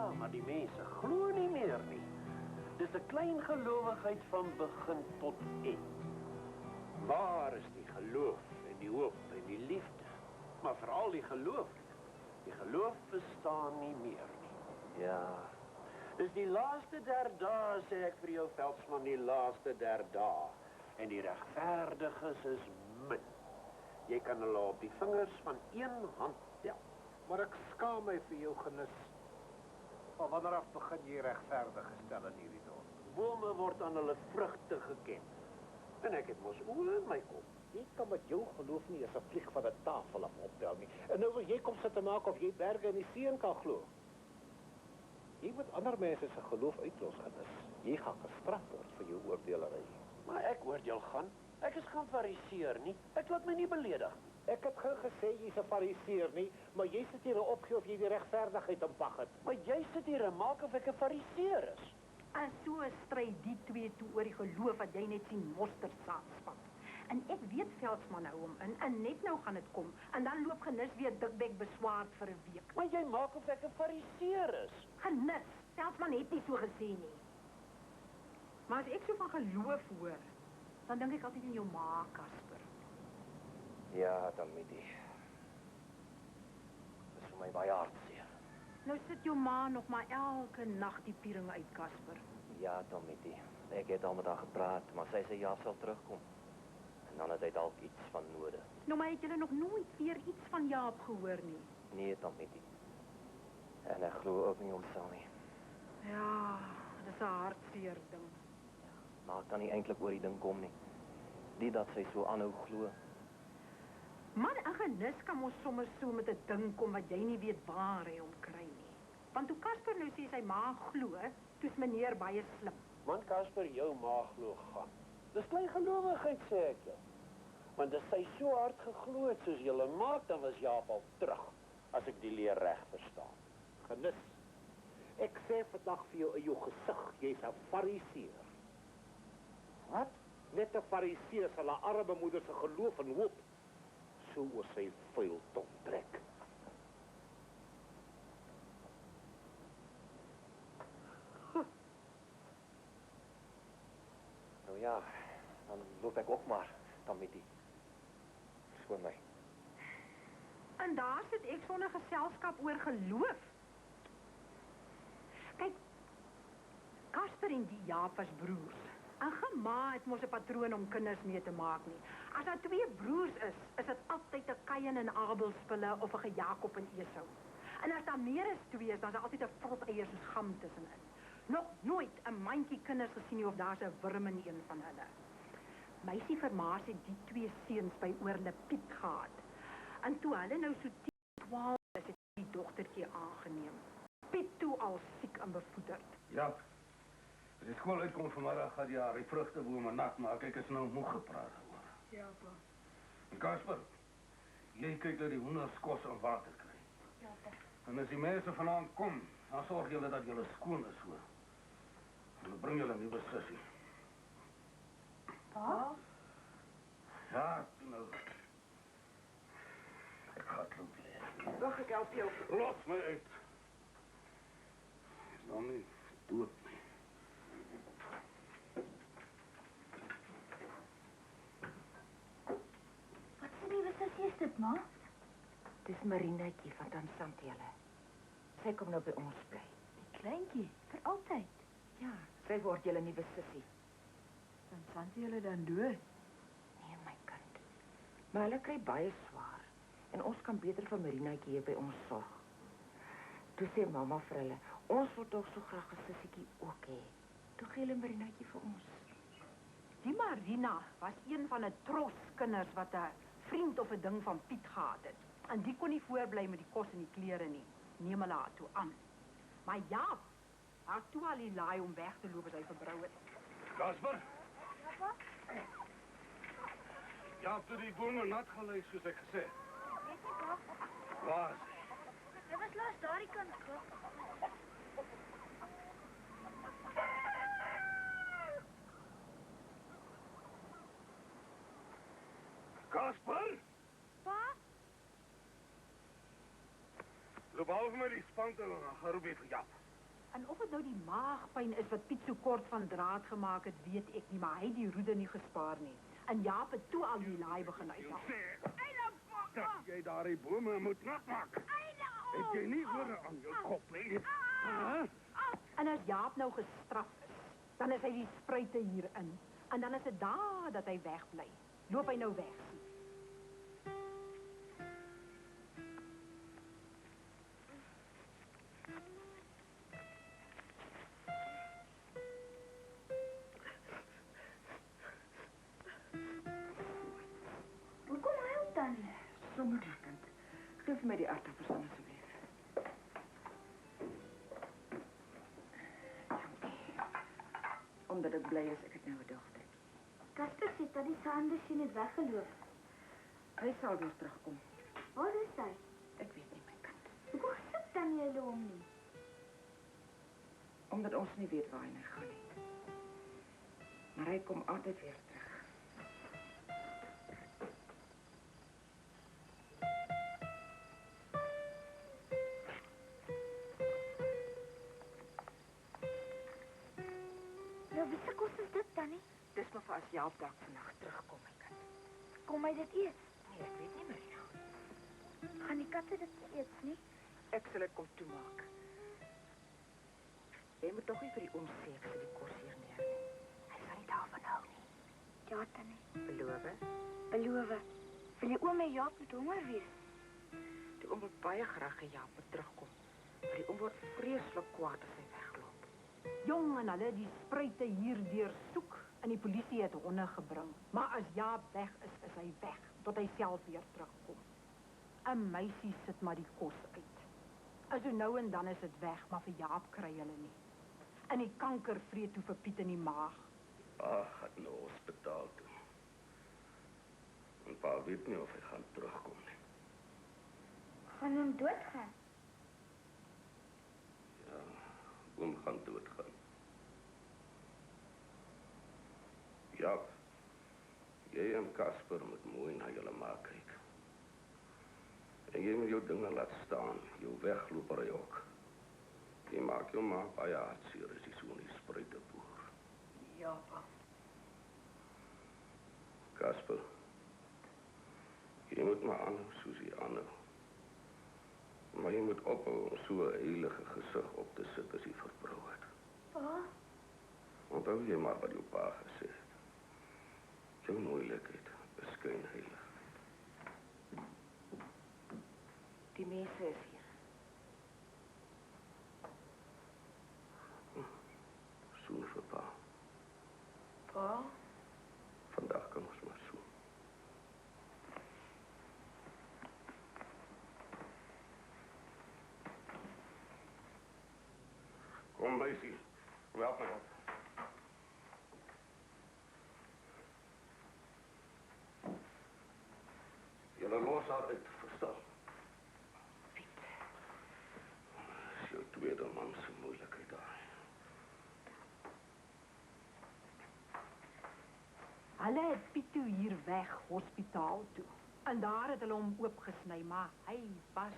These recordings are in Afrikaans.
Ja, maar die mense glo nie meer nie. Dis 'n klein gelowigheid van begin tot eind. Waar is die geloof en die hoop en die liefde? Maar veral die geloof. Die geloof bestaan nie meer nie. Ja, dis die laaste der dae, sê ek vir jou, Veldsmann, die laaste der dae. En die regverdiges is min. Jy kan hulle op die vingers van een hand tel. Maar ek skaam my vir jou genis. Van wanneer af begin jy regverdig gestel in hierdie dorp? Bome word aan hulle vrugte geken. En ek het mos oë in my kop. Jy kan met jou geloof nie as 'n vlieg van 'n tafel af optel nie. En nou wil jy kom sit te maak of jy berge in die see kan glo. Jy moet ander mense se geloof uitlos, genis. Jy gaan gestraf word vir jou oordeelery. Maar ek oordeel gaan. Ek is geen fariseer nie. Ek laat my nie beledig nie. Ek het geen gesê jy's 'n fariseer nie, maar jy sit hier en opgee of jy die regverdigheid in pag het. Maar jy sit hier en maak of ek 'n fariseer is. En so stry die twee toe oor die geloof wat jy net sien mosterdsaad spat. En ek weet Veldsmann hou hom in, en net nou gaan dit kom. En dan loop Genis weer dikbek beswaard vir 'n week. Maar jy maak of ek 'n fariseer is. Genis, Veldsmann het nie so gesê nie. Maar as ek so van geloof hoor, dan dink ek altyd aan jou ma, Casper. Ja, Tamiti. Dis vir my baie hartseer. Nou sit jou ma nog maar elke nag die piering uit, Casper. Ja, Tamiti. Ek het al met haar gepraat, maar sy sê ja sal terugkom. En dan het hy dalk iets van nodig. Nou, maar het julle nog nooit weer iets van Jaap gehoor nie? Nee, Tamiti. En ek glo ook nie ons sal nie. Ja, dis 'n hartseer ding. Maar ek kan nie eintlik oor die ding kom nie. Die dat sy so aanhou glo. Man, 'n Genis kan mos sommer so met 'n ding kom wat jy nie weet waar hy hom kry nie. Want toe Casper nou sê sy ma glo, toe's meneer baie slim. Man, Casper, jou ma glo gaan. Dis klein gelowigheid, sê ek jou. Want as sy so hard geglo het soos julle maak, dan was Jaap al terug, as ek die leer reg verstaan. Genis, ek sê vandag vir jou in jou gesig, jy's 'n fariseer. Wat? Net 'n fariseer sal 'n arme moeder se geloof en hoop so oor sy vuil tong trek. Nou ja, dan loop ek ook maar, Tamiti. Skoon my. En daar sit ek sonder geselskap oor geloof. Kyk, Casper en die Jaap was broers. En gema het mos 'n patroon om kinders mee te maak nie. As daar twee broers is dit altyd 'n Kain en Abel spulle of 'n Jakob en Esau. En as daar meer as twee is, dan is daar altyd 'n vrot eiers soos gam tussenin. Nog nooit 'n mandjie kinders gesien nie of daar's 'n wurm in een van hulle. Meisie Vermaas het die twee seuns by oorle Piet gehad. En toe hulle nou so 10, 12 is, het die dogtertjie aangeneem. Piet toe al siek en bevoederd. Ja. As die skool uitkom vanmiddag, gaan die haar die vrugtebome nat maak. Ek is nou moeg gepraat oor. Ja, pa. En Casper, jy kyk dat die hoenders kos en water kry. Ja, pa. En as die mense vanaand kom, dan sorg julle dat julle skoon is hoor. En dan bring julle 'n nuwe sussie. Pa? Ja, nou. Ek gaan loop leer. Wag, ek help jou. Los my uit. Is nog nie dood nie. Wat 'n nuwe sussie is dit, ma? Dis Marinetjie van Tansantiele. Sy kom nou by ons bly. Die kleintjie, vir altyd. Ja, sy word julle nuwe sussie. Dan sant julle dan dood. Nee, my kind. Maar hulle kry baie swaar. En ons kan beter vir Marinetjie hier by ons sorg. Toe sê mamma vir hulle, ons wil tog so graag 'n sussietjie ook hê. Toe gee hulle Marinetjie vir ons. Die Marina was een van 'n tros kinders wat 'n vriend of 'n ding van Piet gehad het. En die kon nie voorbly met die kos en die klere nie. Neem hulle haar toe aan. Maar Jaap, haar toe al die laai om weg te loop as hy verbrou het. Casper? Ja, toe die bome nat gelei soos ek gesê het. Weet jy, pa? Waar is hy? Dit was laas daardie kant gekom. Casper? Pa? Loop half met die spante en gaan roep jy vir Jaap. En of dit nou die maagpyn is wat Piet so kort van draad gemaak het, weet ek nie, maar hy het die roede nie gespaar nie. En Jaap het toe al die laai begin uithaal. Dat jy daar die bome moet nagmaak. Het jy nie hore aan jou kop nie? En as Jaap nou gestraf is, dan is hy die spruite hierin. En dan is dit daar dat hy wegbly. Loop hy nou weg. Hoekom huil dan? Sommer die kind. Geef my die aardappels aan asseblief. Dankie. Omdat ek bly is ek het nou 'n dogter. Kasper sê dat die Sandersie het weggeloop. Hy sal weer terugkom. Waar is hy? Ek weet nie my kind. Hoekom soek dan jy hom nie? Omdat ons nie weet waar hy gaan nie. Maar hy kom altyd weer terug. Nou, wie se kos is dit dan nie? Dis maar vir as Jaap dalk vandag terugkom my kind. Kom hy dit eet? Nee, ek weet nie Marina. Gaan die katte dit eet nie? Ek sal dit kom toemaak. Jy moet tog nie vir die oom sê ek sal die kos hier neer nie. Hy sal nie daarvan hou nie. Ja, tannie. Beloof? Beloof. Wil jy oom en Jaap met honger wees? Die oom wil baie graag hê Jaap moet terugkom. Maar die oom word vreeslik kwaad as hy wegloop. Jong en hulle die spruite hier deursoek en die polisie het honde gebring. Maar as Jaap weg is hy weg tot hy self weer terugkom. 'n Meisie sit maar die kos uit. Also nou en dan is dit weg, maar vir Jaap kry hulle nie. En die kanker vreet toe vir Piet in die maag. Ag, het nou hospitaal toe. En pa weet nie of hy gaan terugkom nie. Gaan hom doodgaan? Ja, oom gaan doodgaan. Ja, jy en Kasper moet mooi na julle ma kyk. En jy moet jou dinge laat staan, jou weglopery ook. Jy maak jou ma baie hartseer as jy so in die spruite boer. Ja, pa. Kasper, jy moet maar aanhou soos jy aanhou. Maar jy moet ophou om so 'n heilige gesig op te sit as jy verbrou het. Pa? Onthou jy maar wat jou pa gesê het. Jou moeilikheid is skynheilig. Die mense is hier. Soen vir pa. Pa? Vandag kan ons maar soen. Kom, meisie. Help my op. Julle los haar uit, verstaan? Piet. Is jou tweede man se moeilikheid daar. Hulle het Piet toe hier weg hospitaal toe. En daar het hulle hom oopgesny, maar hy was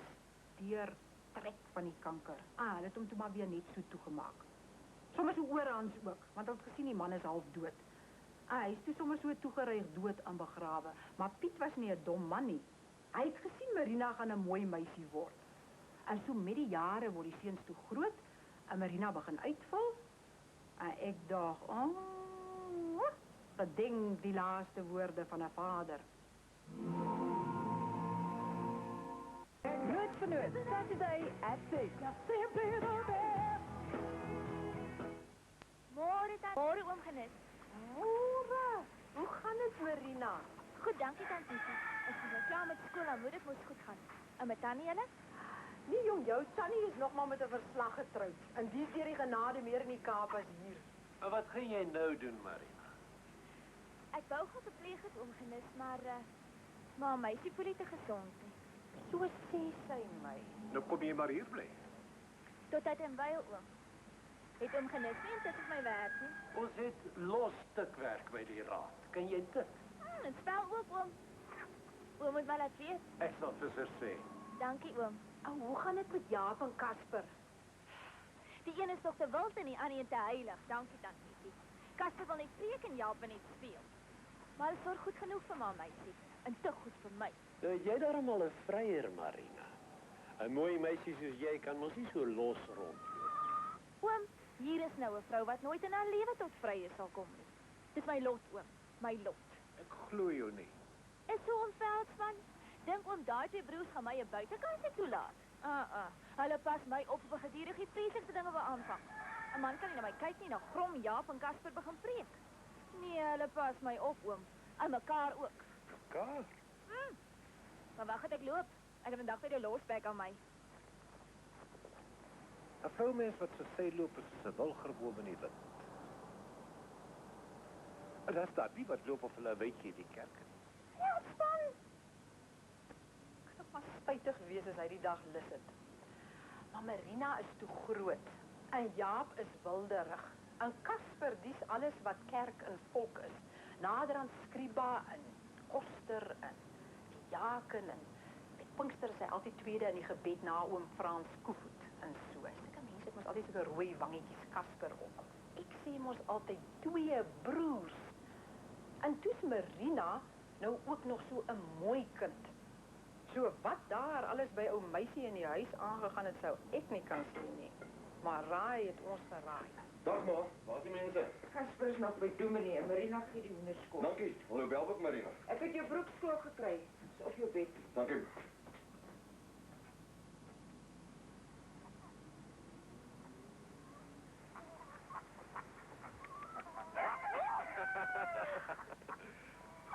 deur trek van die kanker. Hulle het hom toe maar weer net so toegemaak. Sommige so oorhands ook, want ons gesien die man is half dood. Hy is toe sommer so toegeryg dood en begrawe, maar Piet was nie 'n dom man nie. Hy het gesien Marina gaan 'n mooi meisie word. En so met die jare word die seuns toe groot en Marina begin uitval. En ek dog, gedink die laaste woorde van 'n vader. Good for Noord, Saturday at 6. Simply the best. Môre oom Genis. Môre, hoe gaan dit Marina? Goed, dankie tannie. Ek is nou klaar met skool en moet dit mos goed gaan. En met tannie julle? Nee jong, jou tannie is nog maar met 'n verslag getroud. En die is deur die genade meer in die Kaap as hier. En wat gaan jy nou doen, Marina? Ek wou gou verpleeg het oom Genis, maar meisie voel nie te gesond nie. So sê sy my. Nou kom jy maar hier bly. Tot tyd en wyl oom. Het oom Genis nie intussen op my werk nie? Ons het los stukwerk by die raad. Kan jy dit? Het spel ook oom. Oom moet maar laat weet. Ek sal vir sy sê. Dankie oom. Hoe gaan dit met Jaap en Kasper? Die een is tog te wild en die ander een te heilig. Dankie, Tantie. Kasper wil net preek en Jaap wil net speel. Maar hy sorg goed genoeg vir my, meisie. En te goed vir my. Nou, jy daarom al 'n vryer, Marina. 'n Mooi meisie soos jy kan mos nie so los rondloop. Oom, hier is nou 'n vrou wat nooit in haar lewe tot vrye sal kom nie. Dis my lot, oom. My lot. Ek glo jou nie. Is so onveldsman. Dink oom daai twee broers gaan my 'n buitekantjie toelaat. Hulle pas my op vir gedurende vreeslike dinge wat aanvang. 'n Man kan nie na my kyk nie, na grom Jaap en Kasper begin preek. Nee, hulle pas my op, oom. En mekaar ook. Mekaar? Maar wag het ek loop. Ek het vandag weer 'n losbek aan my. 'n Vroumens wat so sy loop is soos 'n wilgerboom in die wind. En daar's daar die wat loop of hulle weet jy die kerk. Ja, span. Ek sou maar spytig wees as hy die dag lus het. Maar Marina is te groot. En Jaap is wilderig. En Kasper dis alles wat kerk en volk is. Nader aan Skriba en Koster en die Jaken en met Pinkster is hy altyd tweede in die gebed na oom Frans Koevoet en so. Sulke mense het mos altyd sulke rooi wangetjies, Kasper ook. Ek sê mos altyd twee broers. En toe's Marina nou ook nog so 'n mooi kind. So wat daar alles by ou meisie in die huis aangegaan het, sou ek nie kan sien nie. Maar raai het ons geraai. Dag ma, waar is die mense? Kasper is nog by Dominee en Marina gee die hoenderskool. Dankie, hallo Belbok Marina. Ek het jou broek skoon gekry. Dis op jou bed. Dankie.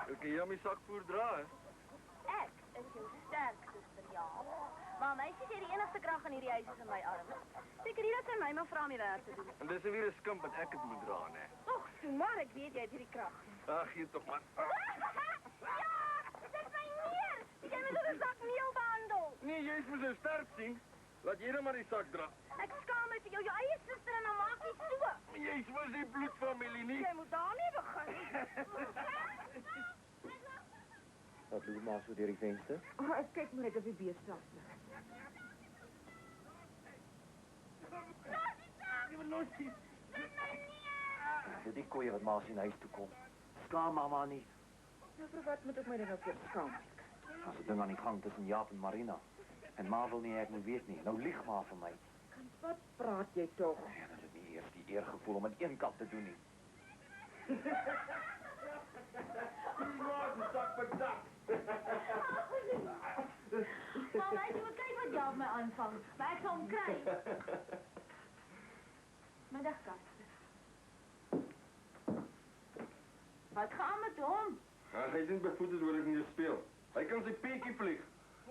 Ek kan jy my sakvoer dra, hè? Ek is jou sterk, suster Jaap. Maar meisie sê die enigste krag in hierdie huis is in my arms. Seker nie dat sy my maar vra om die werk te doen. En dis weer 'n skimp wat ek het moet dra, né? Och, toe maar ek weet jy het hierdie krag. Ag, gee tog man. Ja, dit my neer. Jy moet so 'n sak meel behandel. Nee, jy is mos so sterk sien. Laat jy dan maar die sak dra. Ek skaam my vir jou eie suster en dan maak jy so. Jy is mos die bloedfamilie nie. Jy moet daarmee begin. Wat loop maar so deur die venster? Oh, ek kyk maar net of die beeste af lig. Dis die koeie wat maar sien huis toe kom. Skaam mamma nie. Nou vir wat moet ek my dan nou vir skaam? As 'n ding aan die gang tussen Jaap en Marina. En ma wil nie ek moet weet nie. Nou lieg maar vir my. Wat praat jy tog? Ja, dit is nie eers die eergevoel om aan een kant te doen nie. Maar die sak bedak. Maar meisie moet kyk wat Jaap my aanvang. Maar ek sal hom kry. Middag, Kasper. Wat gaan met hom? Ag, hy sien bevoed is oor ek nie speel. Hy kan sy peetjie vlieg.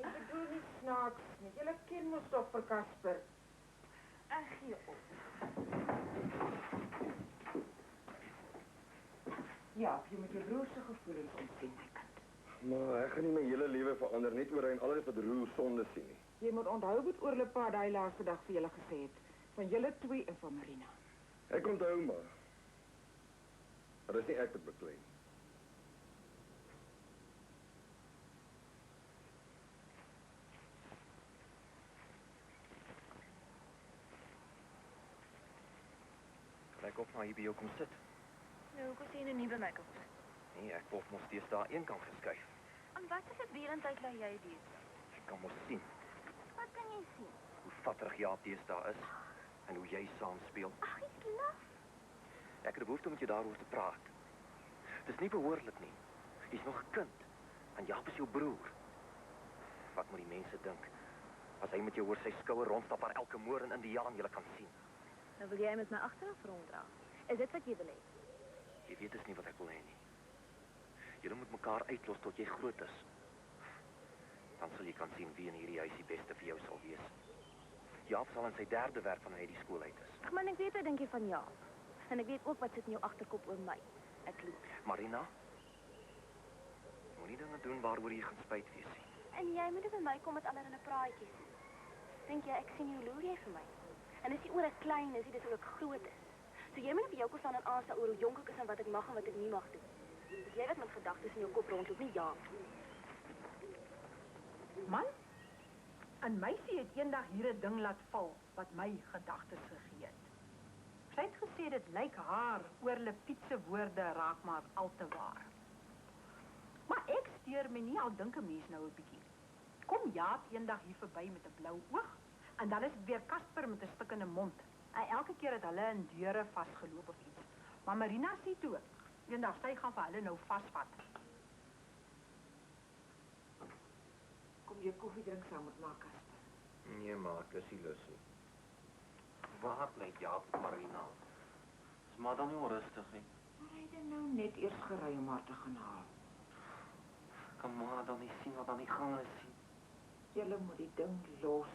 Ek bedoel nie snaaks nie. Julle ken mos tog vir Kasper. Ek gee op. Ja, jy moet jou broer se gevoelens ontsien, my kind. Maar ek gaan nie my hele lewe verander net oor hy en alles wat roer sonde sien nie. Jy moet onthou wat Oorlepa daai laaste dag vir julle gesê het. Van julle twee en van Marina. Ek onthou maar. Maar dis nie ek wat beklei nie. Lyk of maar hier by jou kom sit. Nou, hoekom sê jy nie by my kom sit? Nee, ek word mos deesdae een kant geskuif. En wat is dit weerentyd laat jy dit? Ek kan mos sien Wat kan jy sien? hoe vatterig Jaap deesdae is en hoe jy saam speel. Ag, jy's laf. Ek het 'n behoefte om met jou daaroor te praat. Dis nie behoorlik nie. Jy's nog 'n kind en Jaap is jou broer. Wat moet die mense dink as hy met jou oor sy skouer rondstap waar elke moor en indiaan julle kan sien? Nou wil jy met my agteraf ronddra. Is dit wat jy wil hê? Jy weet dis nie wat ek wil hê nie. Julle moet mekaar uitlos tot jy groot is. Dan sal jy kan sien wie in hierdie huis die beste vir jou sal wees. Jaap sal in sy derde werk van hy die skool uit is. Ag man, ek weet wat dink jy van ja. En ek weet ook wat sit in jou agterkop oor my. Ek lieg. Marina, moenie dinge doen waaroor jy gaan spyt wees nie. En jy moet dit met my kom met allerlei praatjies. Dink jy ek sien hoe loer jy vir my? En dis nie oor ek klein is, dis oor ek groot is. So jy moet vir jou kom staan en aanstel oor hoe jonk ek is en wat ek mag en wat ek nie mag doen. Dis jy wat met gedagtes in jou kop rondloop, nie ja. Man, 'n meisie het eendag hier 'n ding laat val wat my gedagtes gegee het. Sy het gesê dit lyk haar oorle Piet se woorde raak maar al te waar. Maar ek steur my nie, al dink 'n mens nou 'n bietjie. Kom Jaap eendag hier verby met 'n blou oog en dan is dit weer Casper met 'n stikkende mond. En elke keer het hulle in deure vasgeloop of iets. Maar Marina sê toe, eendag sy gaan vir hulle nou vasvat. Kom jy koffie drink saam met my, Casper? Nee, maar ek is nie lus nie. Waar bly Jaap, Marina? Is maar dan nie onrustig nie. Maar hy het nou net eers gery om haar te gaan haal. Kan maar dan nie sien wat aan die gang is nie. Julle moet die ding los.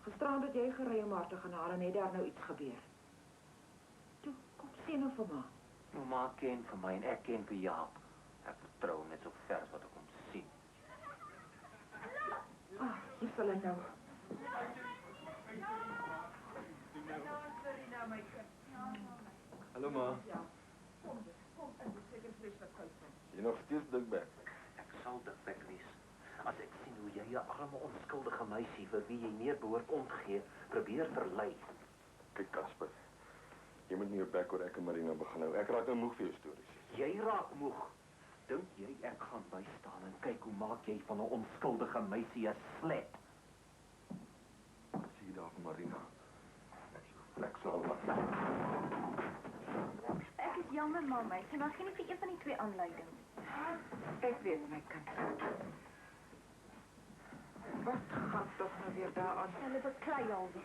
Gisterand het jy gery om haar te gaan haal en het daar nou iets gebeur. Toe, kom sê nou vir my. Mamma ken vir my en ek ken vir Jaap. Ek vertrou hom net so ver as wat ek hom sien. Hier sal hy nou. Hallo ma. Kom in, dis seker vlees wat koud is. Jy nog steeds dikbek. Ek sal dikbek wees. As ek sien hoe jy 'n arme onskuldige meisie vir wie jy meer behoort ontgee, probeer verlei. Kyk Casper, jy moet nie jou bek oor ek en Marina begin hou. Ek raak nou moeg vir jou stories. Jy raak moeg. Dink jy ek gaan bystaan en kyk hoe maak jy van 'n onskuldige meisie 'n slet? Sien daar vir Marina. Ek so plek sal wat. Ek is jammer, mamma. Sy mag nie vir een van die twee aanleiding. Ek weet my kind. Wat gaan toch nou weer daar aan? Hulle beklei al die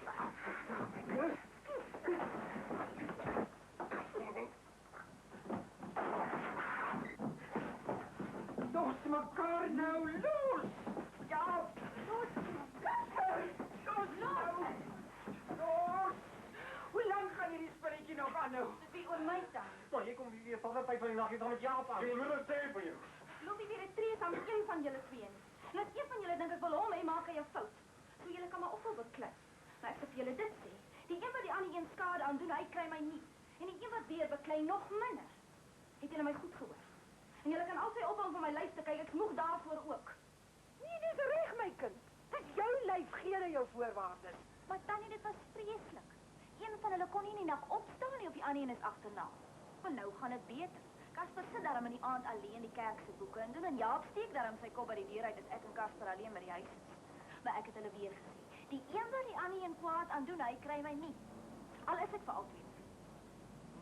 Los mekaar nou, los! Ja! Los! Los nou! Los! Hoe lang gaan hierdie spelletjie nog aanhou? Dis wie oor my dan. Maar jy kom weer van die tyd van die nag hier dan met Jaap aan. Jy wil dit sê vir jou. Loop nie weer 'n tree saam met een van julle twee nie. En as een van julle dink ek wil hom hê, maak hy 'n fout. So julle kan maar ophou beklei. Maar ek sê vir julle dit sê. Die een wat die ander een skade aan doen, hy kry my nie. En die een wat weer beklei nog minder. Het julle my goed gehoor? En julle kan altyd ophou van my lyf te kyk. Ek moeg daarvoor ook. Nee, dis reg my kind. Dis jou lyf, gee nou jou voorwaardes. Maar Tannie, dit was vreeslik. Een van hulle kon nie in die nag opstaan nie, op die ander een is agterna. Maar nou gaan dit beter. Casper sit daarom in die aand alleen die kerk se boeke en doen en Jaap steek daarom sy kop by die deur uit as ek en Casper alleen by die huis is. Maar ek het hulle weer gesê. Die een wat die ander een kwaad aan doen, hy kry my nie. Al is ek vir altyd.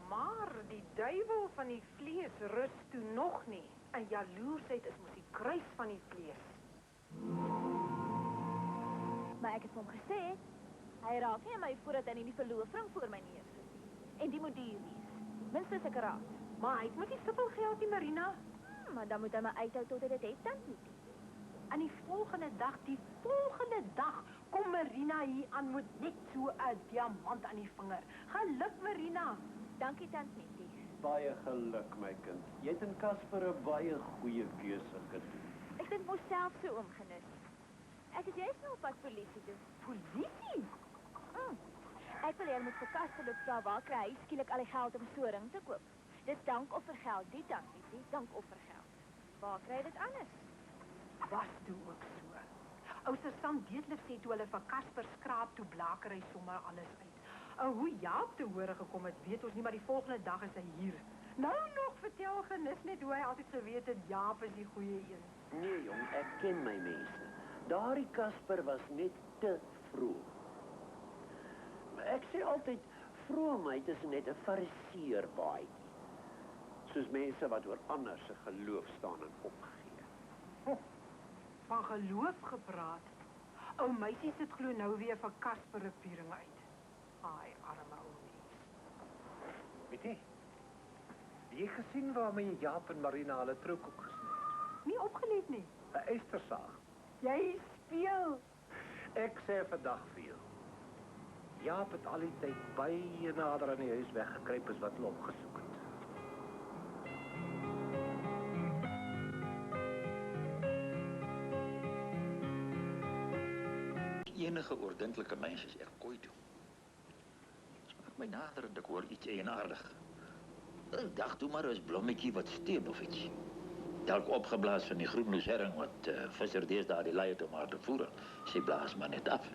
Maar die duiwel van die vlees rus toe nog nie. En jaloersheid is mos die kruis van die vlees. Maar ek het vir hom gesê, hy raak nie aan my voordat hy nie die verloofring voor my neersit nie. En die moet duur wees. Minstens 'n karaat. Maar hy het mos nie soveel geld nie, Marina. Maar dan moet hy my uithou tot hy dit het, dan nie. En die volgende dag, kom Marina hier aan met net so 'n diamant aan die vinger. Geluk, Marina. Dankie, Tant Nettie. Baie geluk, my kind. Jy het in Casper 'n baie goeie keuse gedoen. Ek dink mos self so omgenis. Ek is juist nou op pad polisie toe. Polisie? Ek wil hê moet vir Casper loop vra waar kry hy skielik al die geld om so 'n ring te koop. Dis dankoffergeld, die Tant Nettie, dankoffergeld. Waar kry hy dit anders? Was toe ook so. Ou sergeant Deetlef sê toe hulle vir Casper skraap toe blaker hy sommer alles uit. En hoe Jaap te hore gekom het, weet ons nie, maar die volgende dag is hy hier. Nou nog vertel Genis net hoe hy altyd geweet het Jaap is die goeie een. Nee, jong, ek ken my mense. Daardie Casper was net te vroom. Maar ek sê altyd, vroomheid is net 'n fariseer baadjie. Soos mense wat oor ander se geloof staan en opgee. Van geloof gepraat. Ou meisie sit glo nou weer vir Casper 'n piering uit. Ai, arme ou mens. Weet jy? Het jy gesien waarmee Jaap en Marina hulle troukoek gesny het? Nie opgelet nie. 'n Eystersaag. Jy speel. Ek sê vandag vir jou. Jaap het al die tyd baie nader aan die huis weggekruip as wat hulle opgesoek het. Enige ordentlike mens is ek kooi toe. Smaak my nader en ek hoor iets eienaardig. Ek dacht toe maar is blommetjie wat steen of iets. Dalk opgeblaas van die groenloesherring wat visser deesdae die leiertomate voer. Sy blaas maar net af.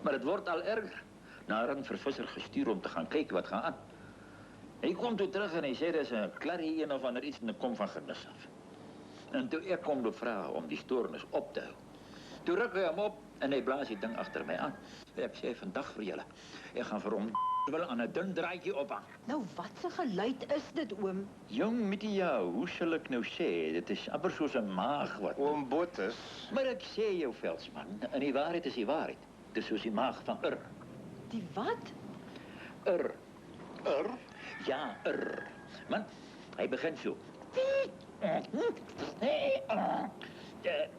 Maar het word al erger. Naran vir visser gestuur om te gaan kyk wat gaan aan. Hy kom toe terug en hy sê dis 'n klarrie een of ander iets en dit kom van genis af. En toe ek kom vra om die stoornis op te hou. Toe ruk hy hom op en hy blaas die ding agter my aan. Ek sê vandag vir julle, ek gaan vir hom wil aan 'n dun draadjie ophang. Nou wat 'n geluid is dit, oom? Jong Mitja, hoe sal ek nou sê? Dit is amper soos 'n maag wat... Oom Botus. Maar ek sê jou, Veldsmann, en die waarheid is die waarheid. Dit is soos die maag van Ur. Die wat? Ur. Ja, Ur. Man, hy begin so. Hy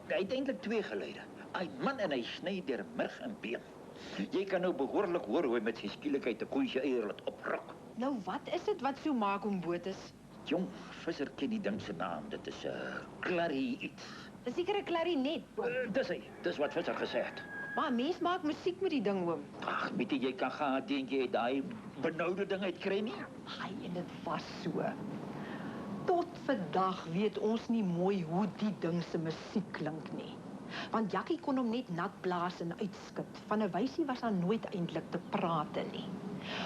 het eintlik twee geluide. Hy man en hy sny deur murg en been. Jy kan nou behoorlik hoor hoe hy met sy skielikheid 'n koei se eier laat oprok. Nou wat is dit wat so maak om Botus? Jong, visser ken die ding se naam. Dit is 'n klarrie iets. Dis seker 'n klarinet. Dis hy. Dis wat visser gesê het. Maar 'n mens maak musiek met die ding, oom. Ag, weet jy kan gaan dink jy daai benoude ding uitkry nie? Ai, en dit was so. Tot vandag weet ons nie mooi hoe die ding se musiek klink nie. Want Jakkie kon hom net nat blaas en uitskit. Van 'n wysie was daar nooit eintlik te prate nie.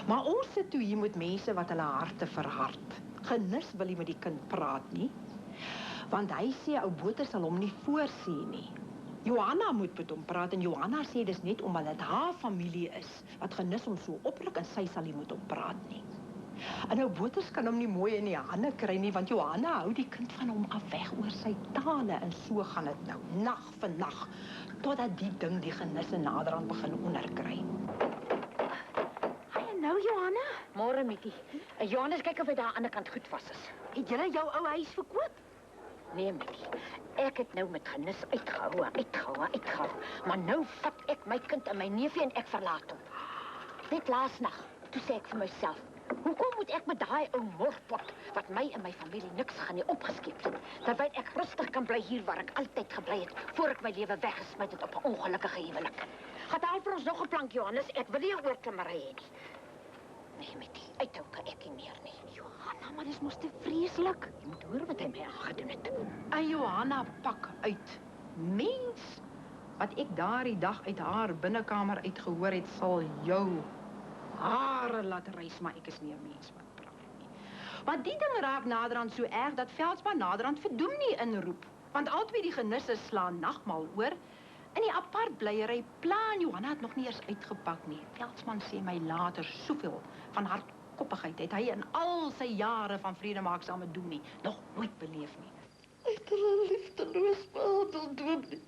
Maar ons sit toe hier met mense wat hulle harte verhard. Genis wil nie met die kind praat nie. Want hy sê ou Botus sal hom nie voorsien nie. Johanna moet met hom praat en Johanna sê dis net omdat dit haar familie is wat Genis hom so opruk en sy sal nie met hom praat nie. En nou Botus kan hom nie mooi in die hande kry nie want Johanna hou die kind van hom af weg oor sy tale en so gaan dit nou nag vir nag totdat die ding die Genisse naderhand begin onderkry. Hi, nou Johanna? Môre, Mittie. Johannes, kyk of hy daar aan die ander kant goed vas is. Het julle jou ou huis verkoop? Nee, Mittie. Ek het nou met Genis uitgehou. Maar nou vat ek my kind en my neefie en ek verlaat hom. Net laasnag, toe sê ek vir myself, hoekom moet ek met daai ou morpot wat my en my familie niks gaan nie opgeskep het, terwyl ek rustig kan bly hier waar ek altyd gebly het, voor ek my lewe weggesmyt het op 'n ongelukkige huwelik. Gaan haal vir ons nog 'n plank, Johannes. Ek wil nie 'n oorklimmer hê nie. Nee, Mittie, uithou kan ek nie meer nie. Johanna, maar dis mos te vreeslik. Jy moet hoor wat hy my aangedoen het. En Johanna pak uit. Mens, wat ek daardie dag uit haar binnekamer uitgehoor het, sal jou hare laat reis, maar ek is nie 'n mens wat praat nie. Want die ding raak naderhand so erg dat Veldsmann naderhand vir Dominee inroep. Want albei die Genisse slaan nagmaal oor. In die apart blyery plan Johanna het nog nie eens uitgepak nie. Veldsmann sê my later soveel van hardkoppigheid het hy in al sy jare van vredemaak saam met Dominee nog nooit beleef nie. Hy het 'n liefdeloos behandel, Dominee.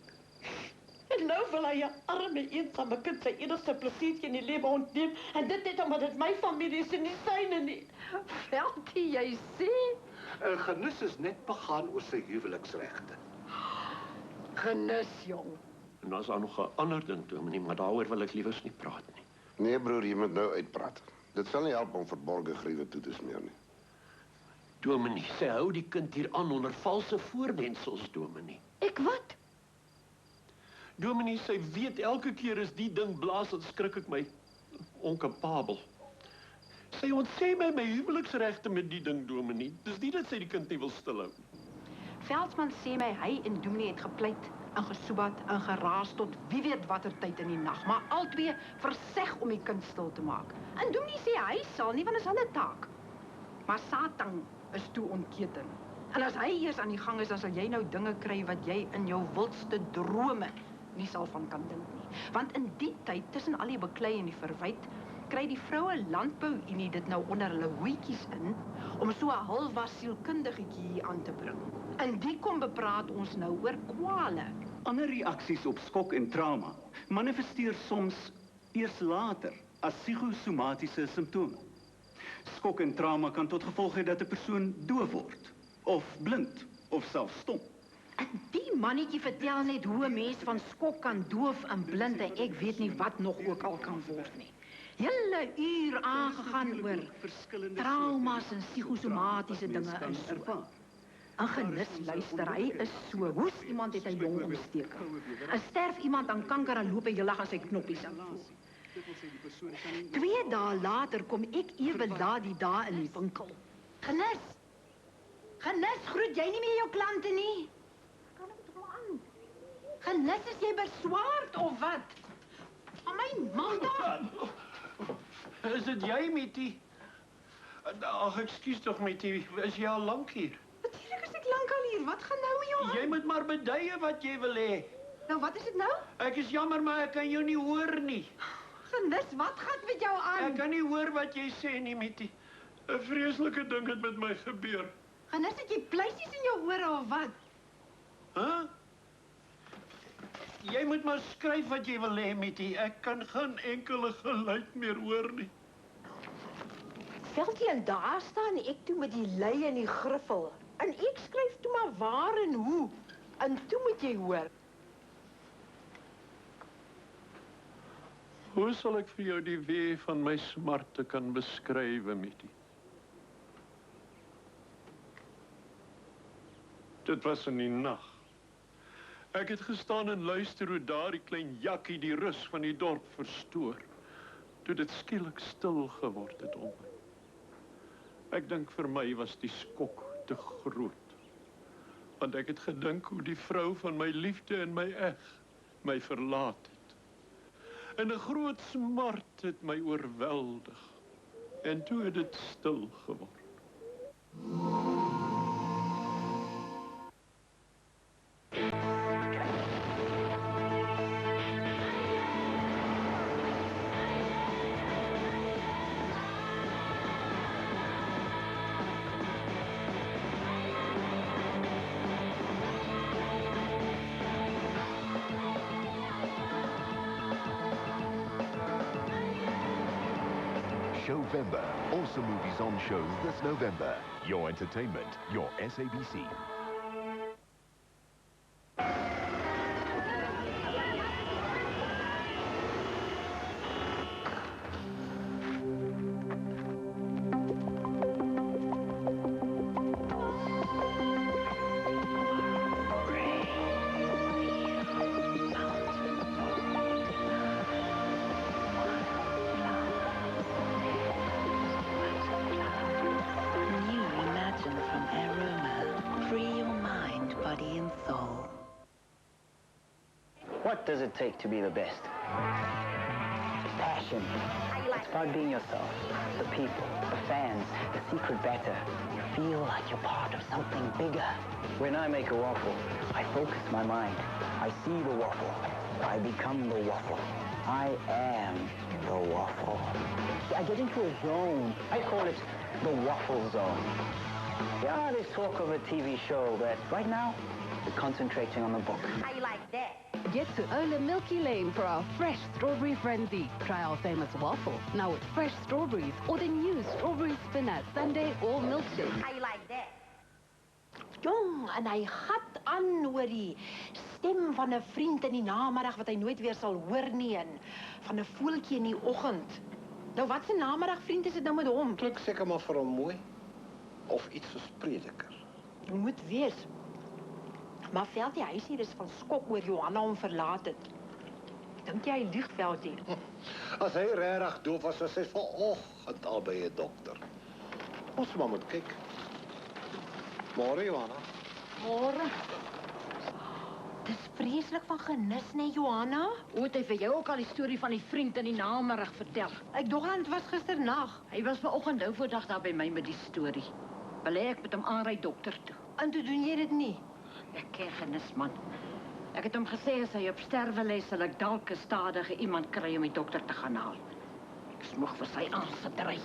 En nou wil hy 'n arme, eensame kind sy enigste plesiertjie in die lewe ontneem. En dit net omdat dit my familie is en nie syne nie. Veldie, jy sê? Genis is net begaan oor sy huweliksregte. Genis, jong. En dan is daar nog 'n ander ding, Dominee, maar daaroor wil ek liewers nie praat nie. Nee broer, jy moet nou uitpraat. Dit sal nie help om verborgde griewe toe te smeer nie. Dominee, sy hou die kind hier aan onder valse voorwendsels, Dominee. Ek wat? Dominee, sy weet elke keer as die ding blaas, dan skrik ek my onkapabel. Sy ontsê my huweliksregte met die ding, Dominee. Dis nie dat sy die kind nie wil stilhou. Veldsmann sê my hy en Dominee het gepleit en gesoebat en geraas tot wie weet watter tyd in die nag, maar albei verseg om die kind stil te maak. En Dominee sê hy sal nie, want dit is hulle taak. Maar Satan is toe ontketen. En as hy eers aan die gang is, dan sal jy nou dinge kry wat jy in jou wildste drome nie sal van kan dink nie. Want in die tyd, tussen al die beklei en die verwyt, kry die vroue landbouunie dit nou onder hulle hoetjies in, om so 'n halfwas sielkundigetjie hier aan te bring. En die kom bepraat ons nou oor kwale. Ander reaksies op skok en trauma manifesteer soms eers later as psigosomatiese simptome. Skok en trauma kan tot gevolg hê dat 'n persoon doof word, of blind, of selfs stom. En die mannetjie vertel net hoe 'n mens van skok kan doof en blind en ek weet nie wat nog ook al kan word nie. Hele uur aangegaan oor trauma's en psigosomatiese dinge in so. En Genis, luister, hy is so. Hoes iemand het 'n jong ontsteking. En sterf iemand aan kanker en loop hy heel aan sy knoppies in. 2 dae later kom ek ewe daardie dae in die winkel. Genis, Genis, groet jy nie meer jou klante nie? Kan ek dit maar aan? Genis, is jy beswaard of wat? Van my Magda! Is dit jy, Mittie? Ag, ekskuus tog, Mittie, is jy al lank hier? Natuurlijk is ek lank al hier, wat gaan nou met jou Jy moet maar beduie wat jy wil hê. Nou, wat is dit nou? Ek is jammer, maar ek kan jou nie hoor nie. Genis, wat gaan met jou aan? Ek kan nie hoor wat jy sê nie, Mittie. 'n Vreeslike ding het met my gebeur. Genis, het jy pleisies in jou ore of wat? Hæ? Jy moet maar skryf wat jy wil hê, Mittie. Ek kan geen enkele geluid meer hoor nie. Veldie, en daar staan ek toe met die lei en die griffel. En ek skryf toe maar waar en hoe. En toe moet jy hoor. Hoe sal ek vir jou die wee van my smarte kan beskryf, Mittie? Dit was in die nag. Ek het gestaan en luister hoe daardie klein jakkie die rus van die dorp verstoor, toe dit skielik stil geword het om my. Ek dink vir my was die skok te groot, want ek het gedink hoe die vrou van my liefde en my eg my verlaat het. En 'n groot smart het my oorweldig, en toe het dit stil geword. Showvember. Awesome movies on shows this November. Your entertainment, your SABC. What does it take to be the best? Passion. It's about being yourself, the people, the fans, the secret better. You feel like you're part of something bigger. When I make a waffle, I focus my mind. I see the waffle. I become the waffle. I am the waffle. I get into a zone. I call it the waffle zone. Yeah, there's talk of a TV show, but right now, we're concentrating on the book. I like that. Get to Ola Milky Lane for our fresh strawberry frenzy. Try our famous waffle, now with fresh strawberries, or the new strawberry spinach sundae or milkshake. I like that. Jong, en hy gat aan oor die stem van 'n vriend in die namiddag wat hy nooit weer sal hoor nie, en van 'n voeltjie in die oggend. Nou, wat 'n namiddag vriend is dit nou met hom? Klink seker maar vir hom mooi. Of iets soos prediker. Moet wees. Maar Veldie, hy sê dis van skok oor Johanna hom verlaat het. Dink jy hy lieg, Veldie? As hy regtig doof was, was hy vanoggend al by 'n dokter. Ons maar moet kyk. Môre, Johanna. Môre. Dis vreeslik van genis, nee, Johanna. Hoe het hy vir jou ook al die storie van die vriend in die namiddag vertel? Ek dog aan dit was gisternag. Hy was vanoggend nou voordag daar by my met die storie. Wil hy ek met hom aanry dokter toe. En toe doen jy dit nie? Ek ken genis, man. Ek het hom gesê as hy op sterwe lê, sal ek dalk 'n stadige iemand kry om die dokter te gaan haal. Ek smoeg vir sy aangedry.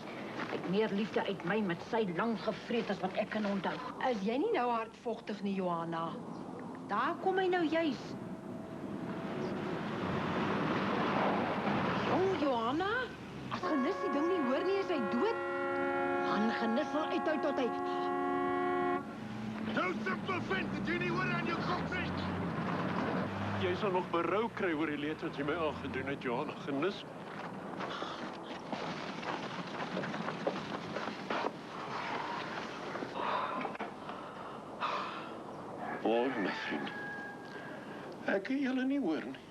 Hy het meer liefde uit my met sy lang gevreet as wat ek kan onthou. Is jy nie nou hardvogtig nie, Johanna? Daar kom hy nou juis. Jong, Johanna, as genis die ding nie hoor nie, is hy dood. Man, genis wil uithou tot hy... Nou simpel vent, dat jy nie hoor aan jou kop nie. Jy sal nog berou kry oor die leed wat jy my aangedoen het, Johanna. Genis. Mooi, my vriend. Ek kan julle nie hoor nie.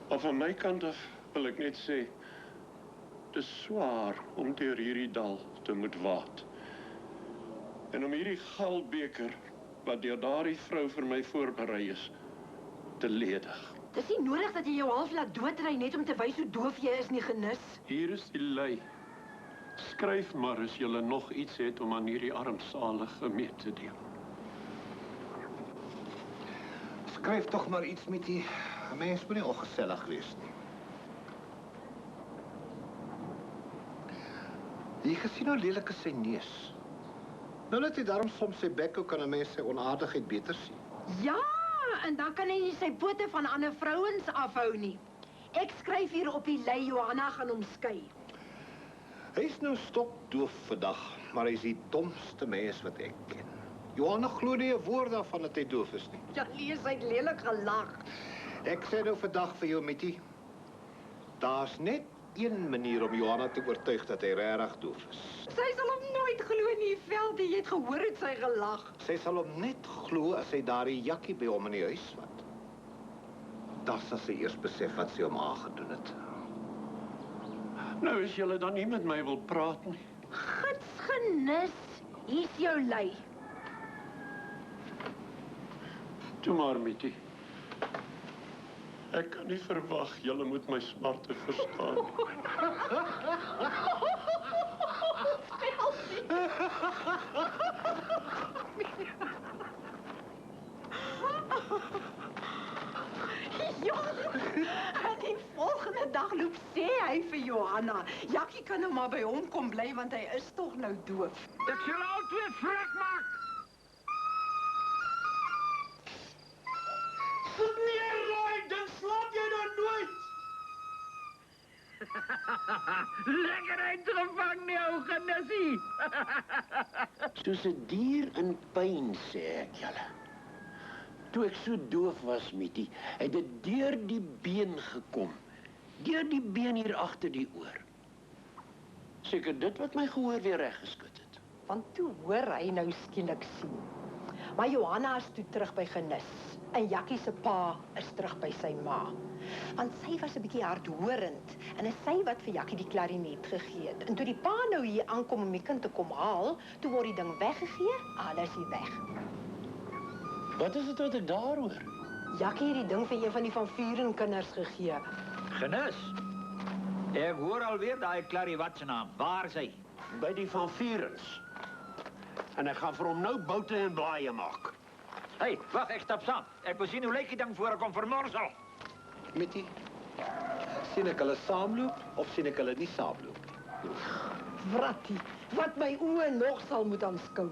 Maar van my kant af wil ek net sê, dit is swaar om deur hierdie dal te moet waat. En om hierdie galbeker, wat deur daardie vrou vir my voorberei is, te ledig. Dis nie nodig dat jy jou half laat doodry net om te wys hoe doof jy is nie, Genis. Hier is die lei. Skryf maar as julle nog iets het om aan hierdie armsalige mee te deel. Skryf toch maar iets met die... Mens moet nie ongesellig wees nie. Die gesien hoe lelik is sy neus. Nou dat hy daarom soms sy bek ook kan 'n mens sy onaardigheid beter sien. Ja, en dan kan hy nie sy pote van ander vrouens afhou nie. Ek skryf hier op die lei Johanna gaan hom skei. Hy is nou stokdoof vandag, maar hy is die domste mens wat ek ken. Johanna glo nie 'n woord daarvan dat hy doof is nie. Ja, lees hy het lelik gelag. Ek sê nou vandag vir jou, Mittie, daar's net een manier om Johanna te oortuig dat hy regtig doof is. Sy sal hom nooit glo nie, Veldie, jy het gehoor het sy gelag. Sy sal hom net glo as hy daardie jakkie by hom in die huis vat. Dan sal sy eers besef wat sy hom aangedoen het. Nou as julle dan nie met my wil praat nie. Gits Genis, hier's jou lei. Toe maar, Mittie. Ek kan nie verwag julle moet my smarte verstaan nie. Ja, en die volgende dag loop sê hy vir Johanna, Jakkie kan nou maar by hom kom bly, want hy is toch nou doof. Ek sal altyd vrek maak. Nee, Roy, dan slaap jy dan nooit. Lekker uitgevang, nie, ou Genissie. Soos 'n dier in pyn, sê ek julle. Toe ek so doof was, Mittie, het dit deur die been gekom. Deur die been hier agter die oor. Seker dit wat my gehoor weer reggeskit het. Want toe hoor hy nou skielik sien. Maar Johanna is toe terug by Genis. En Jakkie se pa is terug by sy ma. Want sy was 'n bietjie hardhorend en is sy wat vir Jakkie die klarinet gegee het. En toe die pa nou hier aankom om die kind te kom haal, toe word die ding weggegee, alles hier weg. Wat is dit wat ek daar hoor? Jakkie het die ding vir een van die Van Vuren kinders gegee. Genis, ek hoor alweer daai Clary wat se naam. Waar is hy? By die Van Vurens. En ek gaan vir hom nou boute en blaaie maak. Hey, wag, ek stap saam. Ek wil sien hoe lyk die ding voor ek hom vermorsel. Mittie, sien ek hulle saamloop of sien ek hulle nie saamloop? Wrattie, wat my oë nog sal moet aanskou.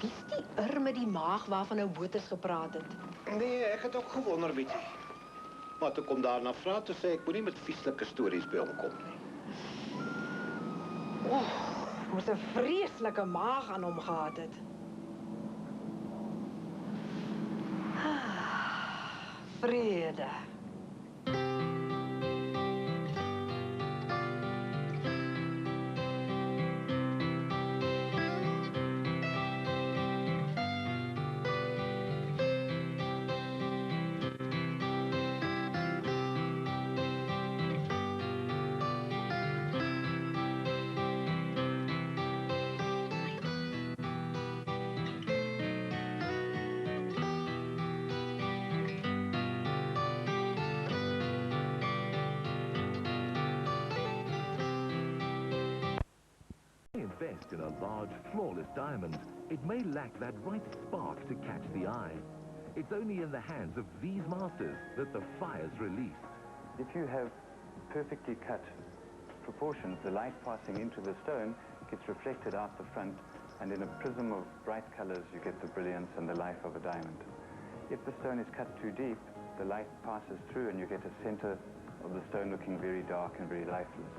Wie's die met die maag waarvan nou Botus gepraat het? Nee, ek het ook gewonder, Mittie. Maar toe kom daarna vra, toe sê ek moenie met vieslike stories by hom kom nie. Moes 'n vreeslike maag aan hom gehad het. Vrede. Invest in a large, flawless diamond, it may lack that right spark to catch the eye. It's only in the hands of these masters that the fire's released. If you have perfectly cut proportions, the light passing into the stone gets reflected out the front, and in a prism of bright colors you get the brilliance and the life of a diamond. If the stone is cut too deep, the light passes through and you get a center of the stone looking very dark and very lifeless.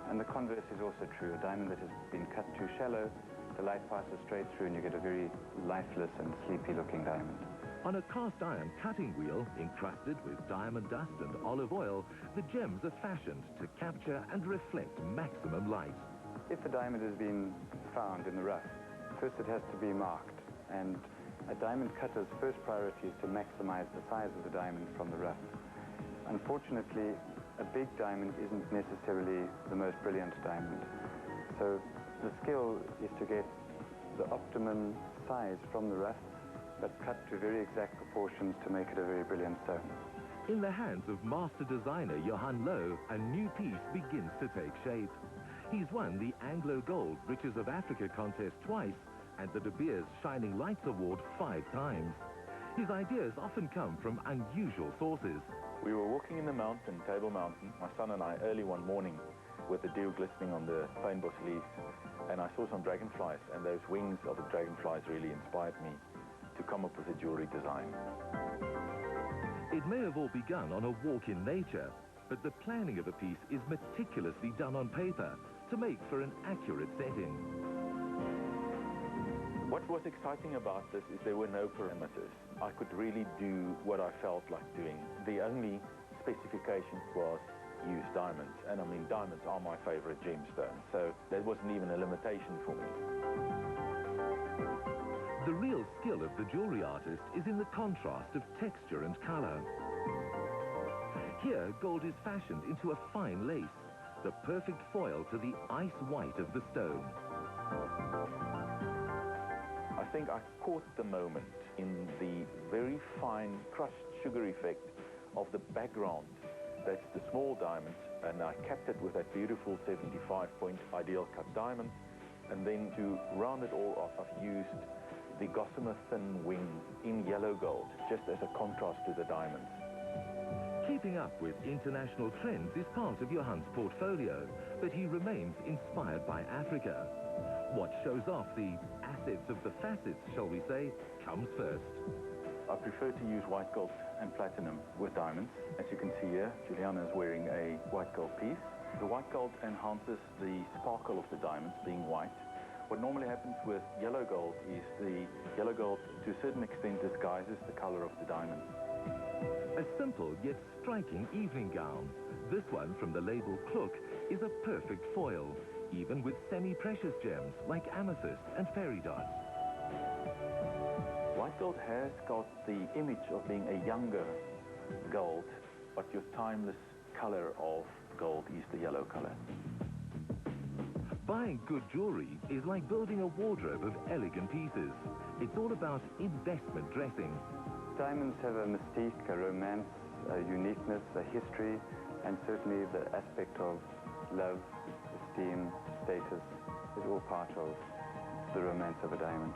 And the converse is also true. A diamond that has been cut too shallow, the light passes straight through and you get a very lifeless and sleepy looking diamond. On a cast iron cutting wheel encrusted with diamond dust and olive oil, the gems are fashioned to capture and reflect maximum light. If a diamond has been found in the rough, first it has to be marked. And a diamond cutter's first priority is to maximize the size of the diamond from the rough. Unfortunately, a big diamond isn't necessarily the most brilliant diamond. So the skill is to get the optimum size from the rough, but cut to very exact proportions to make it a very brilliant stone. In the hands of master designer Johan Low, a new piece begins to take shape. He's won the Anglo Gold Riches of Africa contest twice and the De Beers Shining Lights Award 5 times. His ideas often come from unusual sources. We were walking in the mountain, Table Mountain, my son and I, early one morning with the dew glistening on the fynbos leaves, and I saw some dragonflies, and those wings of the dragonflies really inspired me to come up with a jewelry design. It may have all begun on a walk in nature, but the planning of a piece is meticulously done on paper to make for an accurate setting. What was exciting about this is there were no parameters. I could really do what I felt like doing. The only specification was use diamonds, and I mean diamonds are my favorite gemstone, so there wasn't even a limitation for me. The real skill of the jewelry artist is in the contrast of texture and color. Here, gold is fashioned into a fine lace, the perfect foil to the ice white of the stone. I think I caught the moment in the very fine crushed sugar effect of the background. That's the small diamonds, and I capped it with that beautiful 75-point ideal cut diamond. And then to round it all off, I've used the gossamer thin wing in yellow gold, just as a contrast to the diamonds. Keeping up with international trends is part of Johan's portfolio, but he remains inspired by Africa. What shows off the assets of the facets, shall we say, comes first. I prefer to use white gold and platinum with diamonds. As you can see here, Juliana is wearing a white gold piece. The white gold enhances the sparkle of the diamonds being white. What normally happens with yellow gold is the yellow gold, to a certain extent, disguises the color of the diamond. A simple yet striking evening gown. This one from the label Klook is a perfect foil, even with semi-precious gems like amethyst and fairy dots. White gold has got the image of being a younger gold, but your timeless color of gold is the yellow color. Buying good jewelry is like building a wardrobe of elegant pieces. It's all about investment dressing. Diamonds have a mystique, a romance, a uniqueness, a history, and certainly the aspect of love, esteem, status is all part of the romance of a diamond.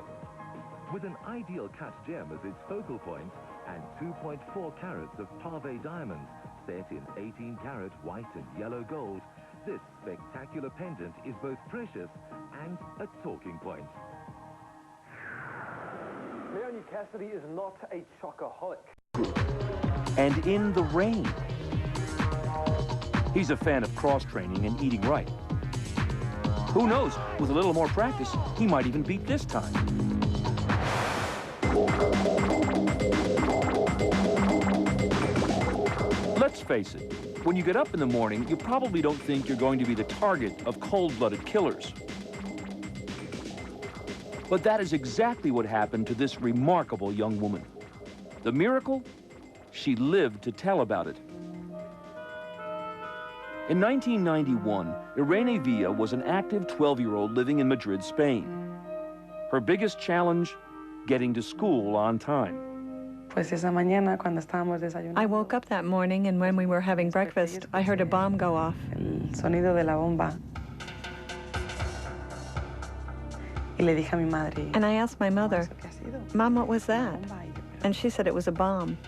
With an ideal cut gem as its focal point and 2.4 carats of Pave diamonds set in 18-carat white and yellow gold, this spectacular pendant is both precious and a talking point. Leonie Cassidy is not a chocoholic. And in the rain. He's a fan of cross-training and eating right. Who knows, with a little more practice, he might even beat this time. Let's face it, when you get up in the morning, you probably don't think you're going to be the target of cold-blooded killers. But that is exactly what happened to this remarkable young woman. The miracle? She lived to tell about it. In 1991, Irene Villa was an active 12-year-old living in Madrid, Spain. Her biggest challenge? Getting to school on time. I woke up that morning, and when we were having breakfast, I heard a bomb go off. And I asked my mother, "Mom, what was that?" And she said it was a bomb.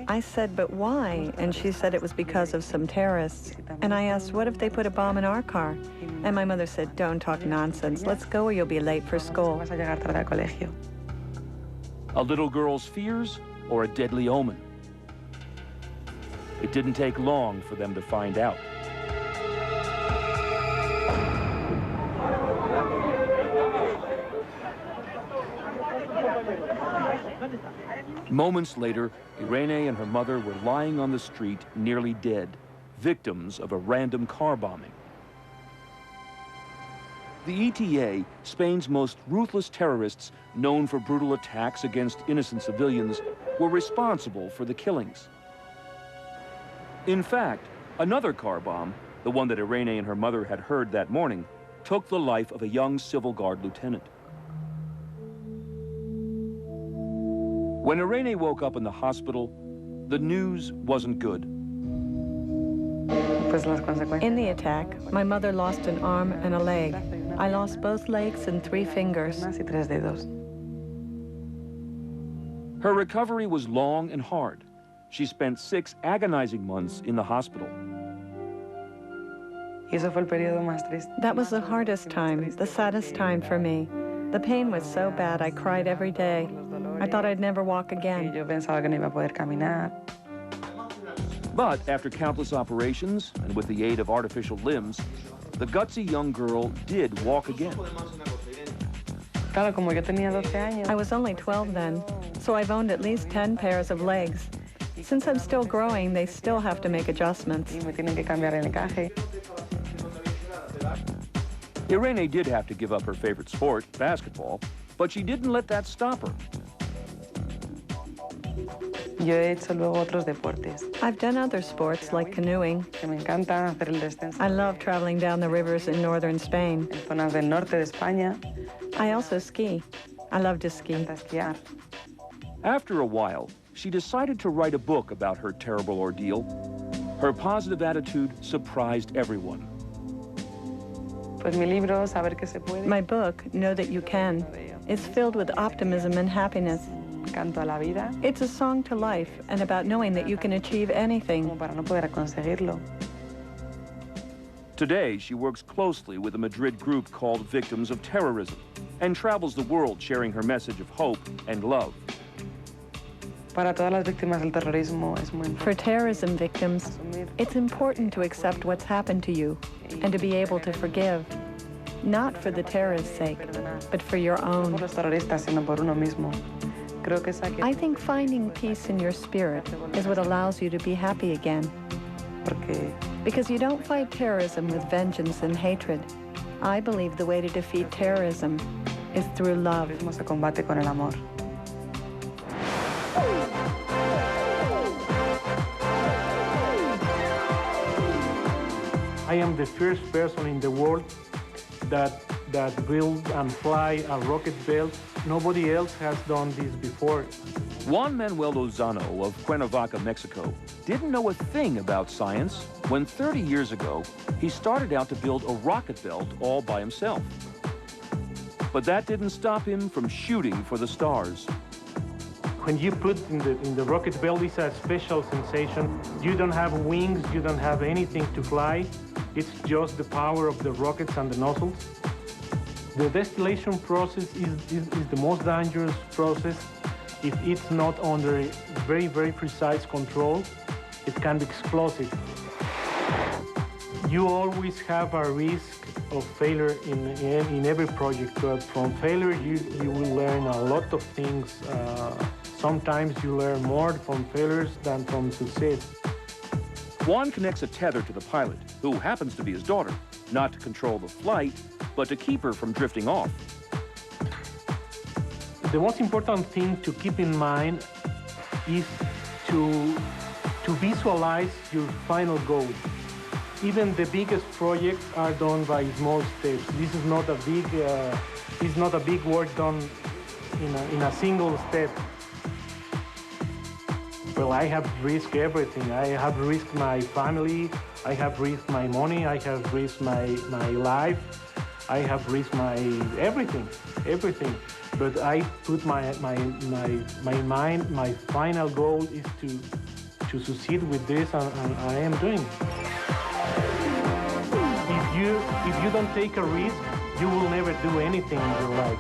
I said, "But why?" And she said it was because of some terrorists. And I asked, "What if they put a bomb in our car?" And my mother said, "Don't talk nonsense. Let's go or you'll be late for school." A little girl's fears or a deadly omen? It didn't take long for them to find out. Moments later, Irene and her mother were lying on the street, nearly dead, victims of a random car bombing. The ETA, Spain's most ruthless terrorists, known for brutal attacks against innocent civilians, were responsible for the killings. In fact, another car bomb, the one that Irene and her mother had heard that morning, took the life of a young Civil Guard lieutenant. When Irene woke up in the hospital, the news wasn't good. In the attack, my mother lost an arm and a leg. I lost both legs and 3 fingers. Her recovery was long and hard. She spent 6 agonizing months in the hospital. That was the hardest time, the saddest time for me. The pain was so bad, I cried every day. I thought I'd never walk again. But after countless operations, and with the aid of artificial limbs, the gutsy young girl did walk again. I was only 12 then, so I've owned at least 10 pairs of legs. Since I'm still growing, they still have to make adjustments. Irene did have to give up her favorite sport, basketball, but she didn't let that stop her. I've done other sports like canoeing. I love traveling down the rivers in northern Spain. I also ski. I love to ski. After a while, she decided to write a book about her terrible ordeal. Her positive attitude surprised everyone. My book, Know That You Can, is filled with optimism and happiness. It's a song to life and about knowing that you can achieve anything. Today, she works closely with a Madrid group called Victims of Terrorism and travels the world sharing her message of hope and love. For terrorism victims, it's important to accept what's happened to you and to be able to forgive, not for the terrorist's sake, but for your own. I think finding peace in your spirit is what allows you to be happy again. Because you don't fight terrorism with vengeance and hatred. I believe the way to defeat terrorism is through love. I am the first person in the world that built and fly a rocket belt. Nobody else has done this before. Juan Manuel Lozano of Cuernavaca, Mexico, didn't know a thing about science when 30 years ago, he started out to build a rocket belt all by himself. But that didn't stop him from shooting for the stars. When you put in the rocket belt, it's a special sensation. You don't have wings, you don't have anything to fly. It's just the power of the rockets and the nozzles. The distillation process is the most dangerous process. If it's not under very, very precise control, it can be explosive. You always have a risk of failure in every project, but from failure you will learn a lot of things. Sometimes you learn more from failures than from success. Juan connects a tether to the pilot, who happens to be his daughter, not to control the flight, but to keep her from drifting off. The most important thing to keep in mind is to visualize your final goal. Even the biggest projects are done by small steps. This is not a big work done in a single step. Well, I have risked everything. I have risked my family, I have risked my money, I have risked my life, I have risked my everything. But I put my mind, my final goal is to succeed with this, and I am doing. If you don't take a risk, you will never do anything in your life.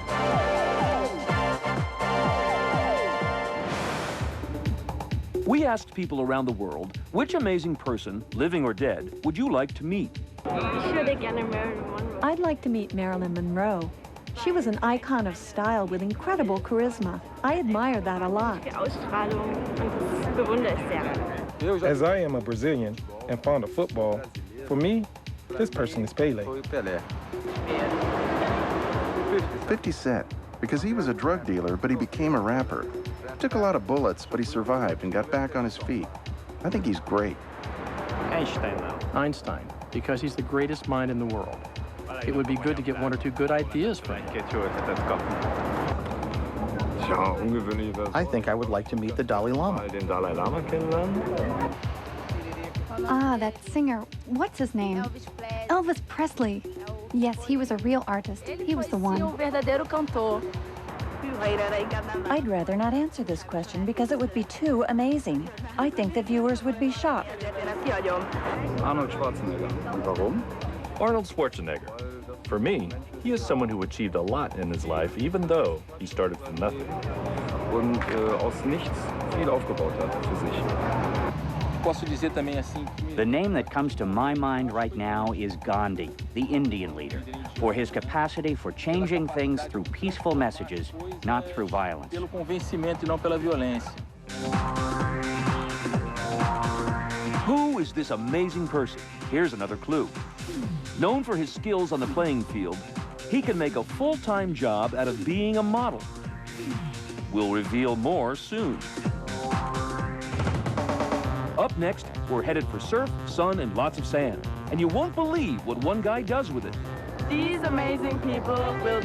We asked people around the world, which amazing person, living or dead, would you like to meet? I'd like to meet Marilyn Monroe. She was an icon of style with incredible charisma. I admire that a lot. As I am a Brazilian and fond of football, for me, this person is Pele. 50 Cent, because he was a drug dealer, but he became a rapper. Took a lot of bullets, but he survived and got back on his feet. I think he's great. Einstein, because he's the greatest mind in the world. It would be good to get one or two good ideas from him. I think I would like to meet the Dalai Lama. Ah, that singer. What's his name? Elvis Presley. Yes, he was a real artist. He was the one. I'd rather not answer this question because it would be too amazing. I think the viewers would be shocked. Arnold Schwarzenegger. Warum? Arnold Schwarzenegger. For me, he is someone who achieved a lot in his life, even though he started from nothing. Und aus nichts viel aufgebaut hat für sich. The name that comes to my mind right now is Gandhi, the Indian leader, for his capacity for changing things through peaceful messages, not through violence. Who is this amazing person? Here's another clue. Known for his skills on the playing field, he can make a full-time job out of being a model. We'll reveal more soon. Up next, we're headed for surf, sun, and lots of sand. And you won't believe what one guy does with it. These amazing people will